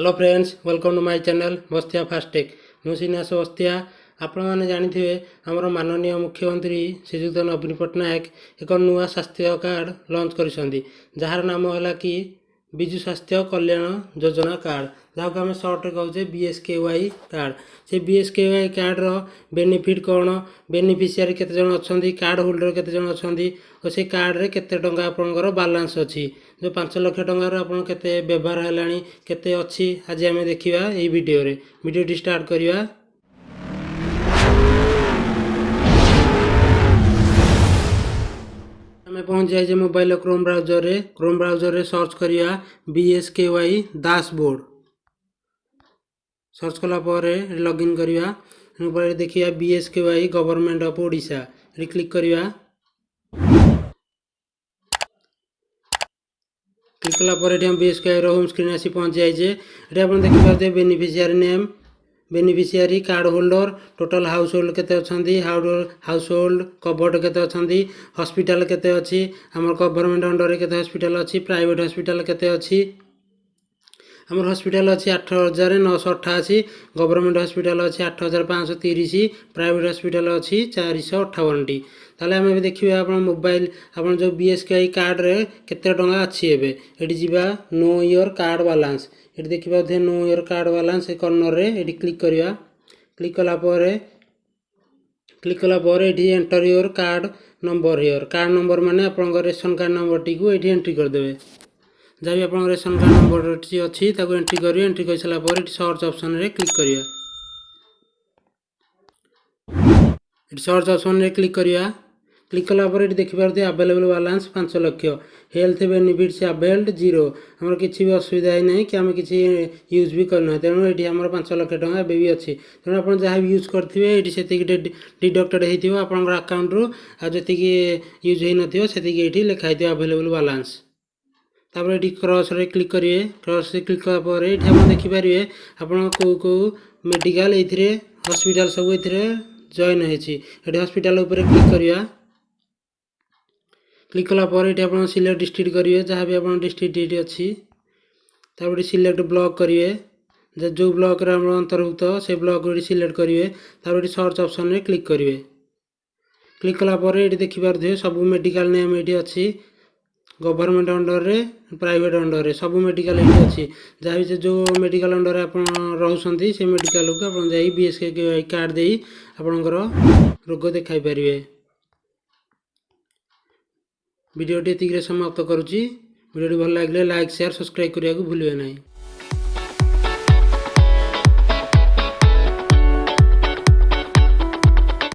Hello friends, welcome to my channel Bastia फास्टेक। मु श्रीनिवास बस्तिया। आपण मैंने जानते आमर माननीय मुख्यमंत्री श्रीजुक्त नवीन पट्टनायक एक नुआ स्वास्थ्य कार्ड लॉन्च कर जार नाम है कि विजु स्वास्थ्य कल्याण योजना कार्ड, जहाँ को आम सर्ट कहे BSKY कार्ड। से BSKY कार्ड बेनिफिट कौन, बेनिफिशियरी केते जन अच्छा, कार्ड होल्डर केते जन अच्छा और से कार्ड रे केते टंका आपनकर बैलेंस अच्छी, जो 5 लाख टंकार आपन केते व्यवहार हैलानी केते अच्छी आज आम देखा यही वीडियो स्टार्ट करवा। आम पहुँच जाए मोबाइल क्रोम ब्राउजर रे सर्च करवा BSKY डैशबोर्ड। सर्च कलापर लॉगिन करवा, देखिए BSKY government of Odisha click करवा। क्लिक कलापर BSKY होम स्क्रीन आसी पहुँच जाए। ये आप देखिए beneficiary name, beneficiary, card holder, total house hold केते अछंती, हाउस होल्ड कवर्ड केते अछंती, हॉस्पिटल केते अछि, हमर गवर्नमेंट अंडर रे केते हॉस्पिटल अछि, प्राइवेट हॉस्पिटल केते अछि। हमर हॉस्पिटल अच्छी 8,988, गवर्नमेंट हॉस्पिटल अच्छी 8,530, प्राइवेट हॉस्पिटल अच्छी 458टी। ताले आम देखिए आप मोबाइल आप जो BSKY कार्ड रे केते टंका अच्छी एवं ये नो योर कार्ड बैलेंस, ये देखिए know your card balance corner रे ये क्लिक करवा। क्लिक कलापर ये enter your card number, your card number माने आप रेशन कार्ड नंबर टी को ये एंट्री करदे। जहाँ भी आप रेशन कार्ड नंबर अच्छी एंट्री करेंगे। एंट्री कर सारापर सर्च ऑप्शन रे क्लिक करिया। सर्च ऑप्शन रे क्लिक करिया। क्लिक कलापर ये देखिए available balance 5 lakh, health benefits availed 0। आमर किसी भी असुविधा ही नहीं कि आम किसी यूज भी करना, तेणु ये आम 5 लाख टका एवं भी अच्छी। तेणु आप जहाँ भी यूज करेंगे ये डिडक्टेड होती आप अकाउंट रू, जी यूज हो नहीं लिखाई अवेलेबल बैलेंस। तापर ये क्रॉस रे क्लिक करिए। क्रॉस रे क्लिक कलापर ये देखिपारे आपन को मेडिकल ये हॉस्पिटल सब ये जॉइन होती। हॉस्पिटल उपर क्लिक करवा। क्लिक कलापर ये आप सिलेक्ट डिस्ट्रिक्ट करेंगे, जहाँ भी आप डिस्ट्रिक्ट ये अच्छी। तापर सिलेक्ट ब्लॉक करेंगे, जो ब्लॉक रे अंतर्भुक्त से ब्लॉक सिलेक्ट करेंगे। तापर सर्च ऑप्शन रे क्लिक करेंगे। क्लिक कलापर ये देखिपारे सब मेडिकल नेम ये अच्छी, गवर्नमेंट अंडर रे, प्राइवेट अंडर रे सब मेडिकल ये अच्छी। जहाँ भी जो मेडिकल अंडर आप रोचे से मेडिकल को आप BSKY कार्ड दे आपणकर रोग देखाई पारे। वीडियोटी एतिक समाप्त करुच्ची। वीडियोटी भल लगे लाइक शेयर सब्सक्राइब करने को भूलिए नहीं।